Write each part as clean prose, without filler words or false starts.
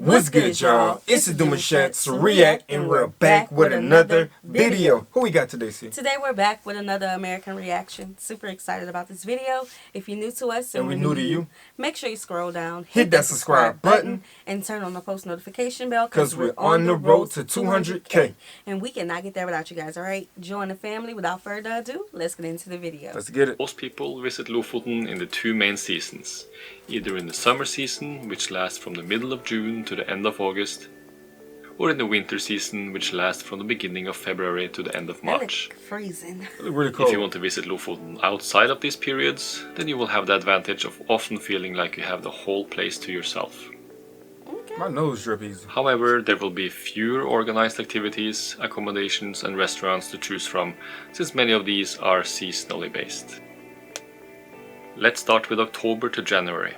What's good, y'all? It's the Demouchet REACT, and we're back with another video. Who we got today, C? Today we're back with another American reaction. Super excited about this video. If you're new to us and we're new to you, make sure you scroll down, hit that subscribe button, and turn on the post notification bell because we're on the road to 200K. And we cannot get there without you guys, alright? Join the family. Without further ado, let's get into the video. Let's get it. Most people visit Lofoten in the two main seasons, either in the summer season, which lasts from the middle of June to the end of August, or in the winter season, which lasts from the beginning of February to the end of March. Freezing. Really cold. If you want to visit Lofoten outside of these periods, then you will have the advantage of often feeling like you have the whole place to yourself. Okay. My nose drip easy. However, there will be fewer organized activities, accommodations and restaurants to choose from, since many of these are seasonally based. Let's start with October to January.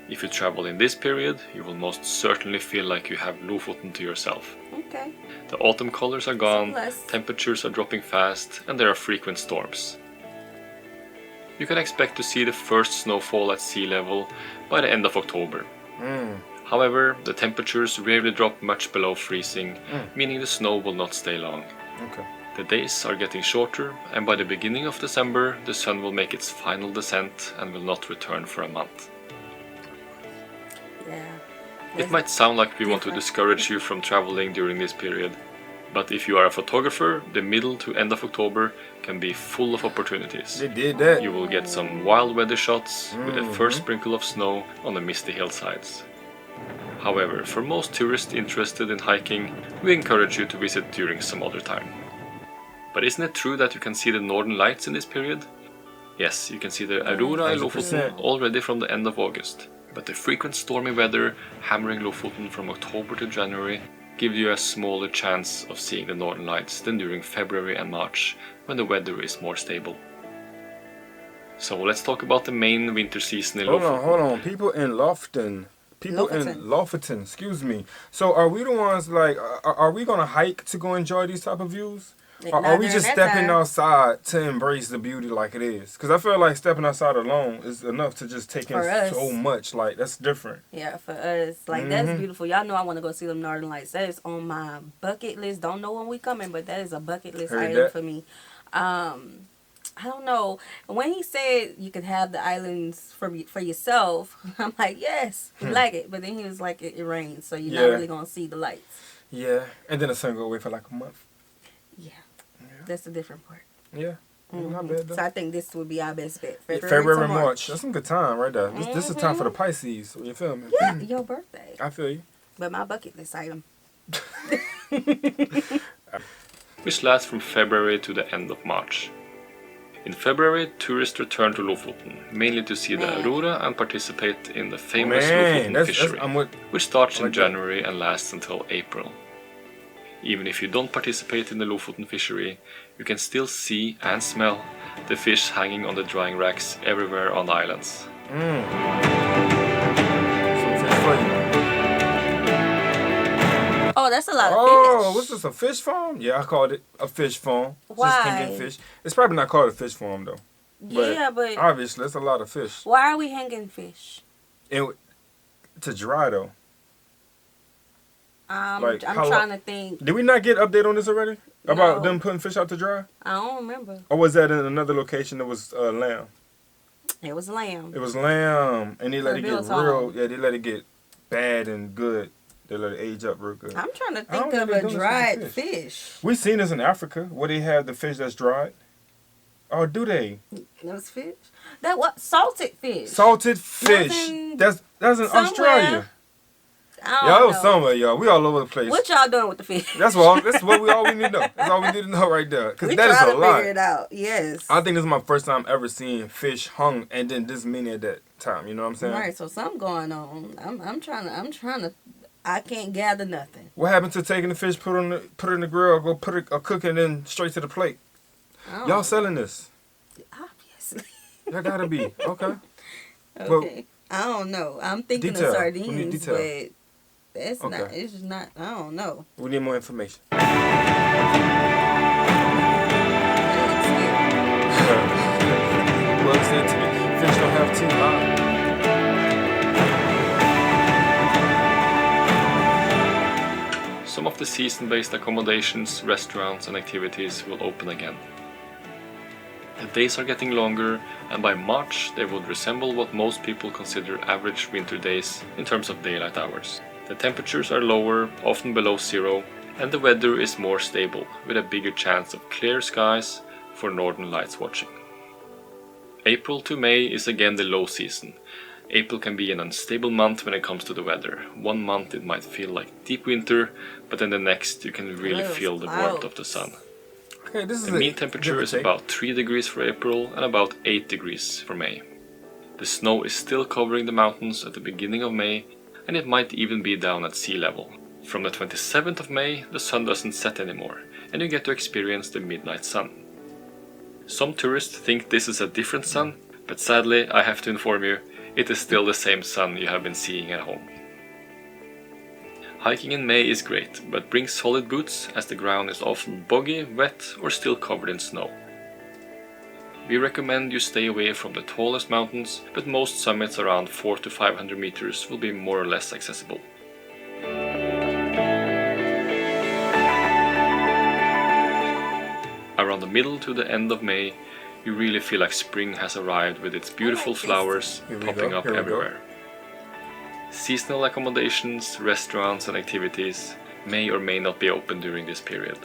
If you travel in this period, you will most certainly feel like you have Lofoten to yourself. Okay. The autumn colors are gone, Less. temperatures are dropping fast, and there are frequent storms. You can expect to see the first snowfall at sea level by the end of October. However, the temperatures rarely drop much below freezing, meaning the snow will not stay long. Okay. The days are getting shorter, and by the beginning of December, the sun will make its final descent and will not return for a month. Yeah. It might sound like we want to discourage you from traveling during this period, but if you are a photographer, the middle to end of October can be full of opportunities. They did that. You will get some wild weather shots with the first sprinkle of snow on the misty hillsides. However, for most tourists interested in hiking, we encourage you to visit during some other time. But isn't it true that you can see the northern lights in this period? Yes, you can see the aurora in Lofoten already from the end of August. But the frequent stormy weather hammering Lofoten from October to January give you a smaller chance of seeing the northern lights than during February and March, when the weather is more stable. So let's talk about the main winter season in Lofoten. Hold on. People in Lofoten. In Lofoten, excuse me. So are we the ones, like, are we going to hike to go enjoy these type of views? Or are we just stepping outside to embrace the beauty like it is? Because I feel like stepping outside alone is enough to just take in so much. Like, that's different. Yeah, for us. Like, that's beautiful. Y'all know I want to go see them northern lights. That is on my bucket list. Don't know when we coming, but that is a bucket list item for me. I don't know. When he said you could have the islands for yourself, I'm like, yes, we like it. But then he was like, it rains, so you're not really going to see the lights. Yeah, and then the sun go away for like a month. Yeah. That's the different part. Yeah. Not bad, though. So I think this would be our best bet. February and March. That's some good time right there. This is time for the Pisces. You feel me? Yeah, your birthday. I feel you. But my bucket list item. Which lasts from February to the end of March. In February, tourists return to Lofoten, mainly to see the aurora and participate in the famous Lofoten fishery, which starts in January and lasts until April. Even if you don't participate in the Lofoten fishery, you can still see and smell the fish hanging on the drying racks everywhere on the islands. Oh, that's a lot of fish. Oh, what's this, a fish farm? Yeah, I called it a fish farm. Why? Just hanging fish. It's probably not called a fish farm, though. Yeah, but obviously, it's a lot of fish. Why are we hanging fish? And to dry, though. I'm trying to think. Did we not get an update on this already? About them putting fish out to dry? I don't remember. Or was that in another location that was lamb? It was lamb. It was lamb. And they let it get real. Yeah, they let it get bad and good. They let it age up real good. I'm trying to think of a dried fish. We've seen this in Africa where they have the fish that's dried. Or do they? Those fish? That what? Salted fish. Salted fish. That's in Australia. Y'all, it was somewhere, y'all. We all over the place. What y'all doing with the fish? That's what we all we need to know. That's all we need to know right there. Because that is a lot. Figure it out. Yes. I think this is my first time ever seeing fish hung and then this many at that time. You know what I'm saying? Right. So something going on. I'm trying to. I can't gather nothing. What happened to taking the fish, put it in the grill, go put it or cook it, and then straight to the plate? Y'all selling this? Obviously. That gotta be okay. Okay. I don't know. I'm thinking of sardines, but. It's not. It's just not. I don't know. We need more information. That looks scary. Well, said to me, fish don't have teeth. the season-based accommodations, restaurants and activities will open again. The days are getting longer, and by March they would resemble what most people consider average winter days in terms of daylight hours. The temperatures are lower, often below zero, and the weather is more stable, with a bigger chance of clear skies for northern lights watching. April to May is again the low season. April can be an unstable month when it comes to the weather. One month it might feel like deep winter, but then the next you can really feel the warmth of the sun. Okay, this is the mean temperature is about 3 degrees for April and about 8 degrees for May. The snow is still covering the mountains at the beginning of May, and it might even be down at sea level. From the 27th of May, the sun doesn't set anymore, and you get to experience the midnight sun. Some tourists think this is a different sun, but sadly I have to inform you, it is still the same sun you have been seeing at home. Hiking in May is great, but bring solid boots as the ground is often boggy, wet or still covered in snow. We recommend you stay away from the tallest mountains, but most summits around 400 to 500 meters will be more or less accessible. Around the middle to the end of May, you really feel like spring has arrived with its beautiful flowers popping up everywhere. Seasonal accommodations, restaurants and activities may or may not be open during this period.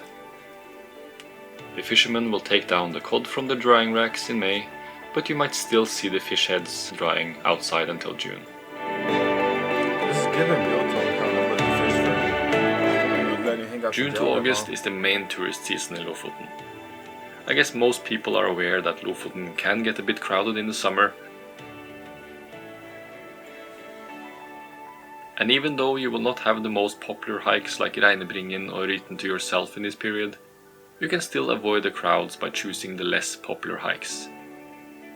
The fishermen will take down the cod from the drying racks in May, but you might still see the fish heads drying outside until June. This is giving Biltong kind of like a fish fry. June to August is the main tourist season in Lofoten. I guess most people are aware that Lofoten can get a bit crowded in the summer. And even though you will not have the most popular hikes like Reinebringen or Ryten to yourself in this period, you can still avoid the crowds by choosing the less popular hikes.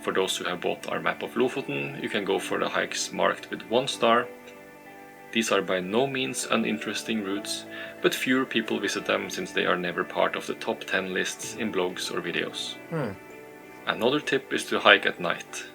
For those who have bought our map of Lofoten, you can go for the hikes marked with 1 star. These are by no means uninteresting routes, but fewer people visit them since they are never part of the top 10 lists in blogs or videos. Another tip is to hike at night.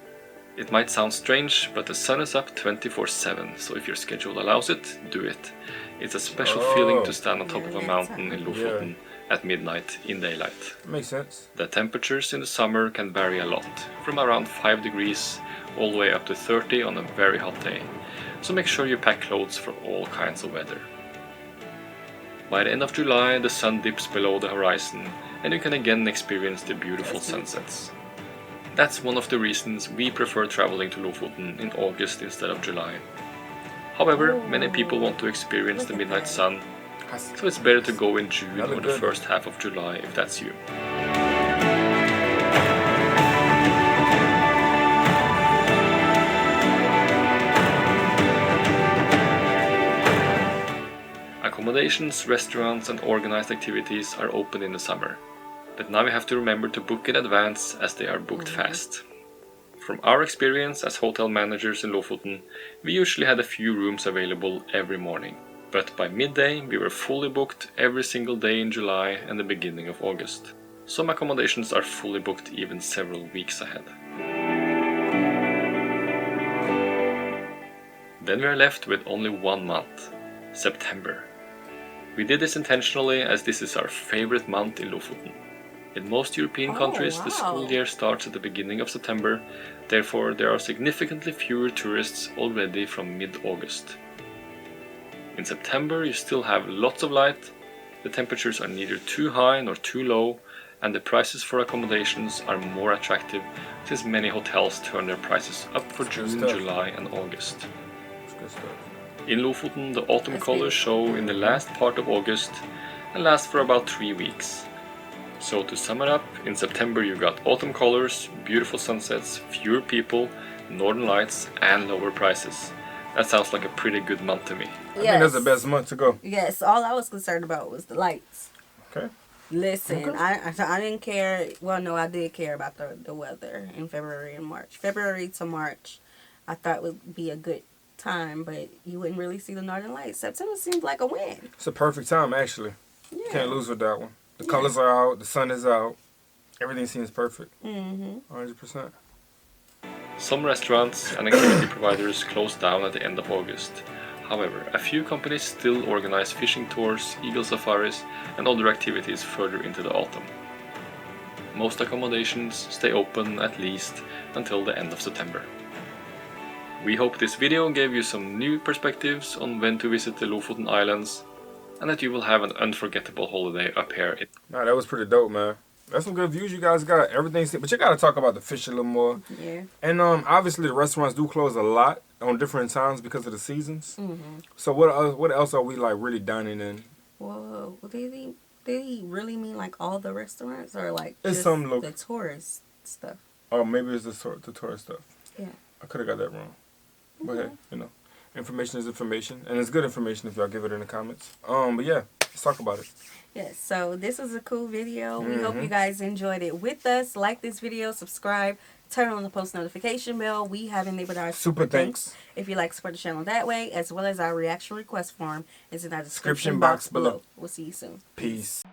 It might sound strange, but the sun is up 24/7, so if your schedule allows it, do it. It's a special feeling to stand on top of a mountain in Lofoten at midnight in daylight. Makes sense. The temperatures in the summer can vary a lot, from around 5 degrees all the way up to 30 on a very hot day, so make sure you pack clothes for all kinds of weather. By the end of July, the sun dips below the horizon, and you can again experience the beautiful sunsets. That's one of the reasons we prefer traveling to Lofoten in August instead of July. However, many people want to experience the midnight sun, so it's better to go in June or the first half of July if that's you. Accommodations, restaurants and organized activities are open in the summer. But now we have to remember to book in advance as they are booked fast. From our experience as hotel managers in Lofoten, we usually had a few rooms available every morning. But by midday we were fully booked every single day in July and the beginning of August. Some accommodations are fully booked even several weeks ahead. Then we are left with only 1 month, September. We did this intentionally as this is our favorite month in Lofoten. In most European countries, the school year starts at the beginning of September, therefore there are significantly fewer tourists already from mid-August. In September you still have lots of light, the temperatures are neither too high nor too low, and the prices for accommodations are more attractive since many hotels turn their prices up for June, July and August. In Lofoten, the autumn colors show in the last part of August and last for about 3 weeks. So to sum it up, in September you got autumn colors, beautiful sunsets, fewer people, northern lights and lower prices. That sounds like a pretty good month to me. I think that's the best month to go. Yes, all I was concerned about was the lights. Okay. Listen, I didn't care. Well, no, I did care about the weather in February and March. February to March, I thought would be a good time, but you wouldn't really see the northern lights. September seems like a win. It's a perfect time, actually. Yeah. Can't lose with that one. The colors are out, the sun is out, everything seems perfect. 100%. Some restaurants and activity providers close down at the end of August. However, a few companies still organize fishing tours, eagle safaris, and other activities further into the autumn. Most accommodations stay open at least until the end of September. We hope this video gave you some new perspectives on when to visit the Lofoten Islands, and that you will have an unforgettable holiday up here. Nah, that was pretty dope, man. That's some good views you guys got. Everything's, but you gotta talk about the fish a little more. Yeah. And obviously the restaurants do close a lot on different times because of the seasons. So what else are we like really dining in? Whoa, did he really mean like all the restaurants or like it's just some the tourist stuff? Oh, maybe it's the tourist stuff. Yeah. I could have got that wrong. But hey, you know, information is information, and it's good information if y'all give it in the comments. But yeah, let's talk about it. Yes, so this was a cool video. We hope you guys enjoyed it with us. Like this video, subscribe, turn on the post notification bell. We have enabled our super thanks. If you like to support the channel that way, as well as our reaction request form is in our description box below. We'll see you soon. Peace.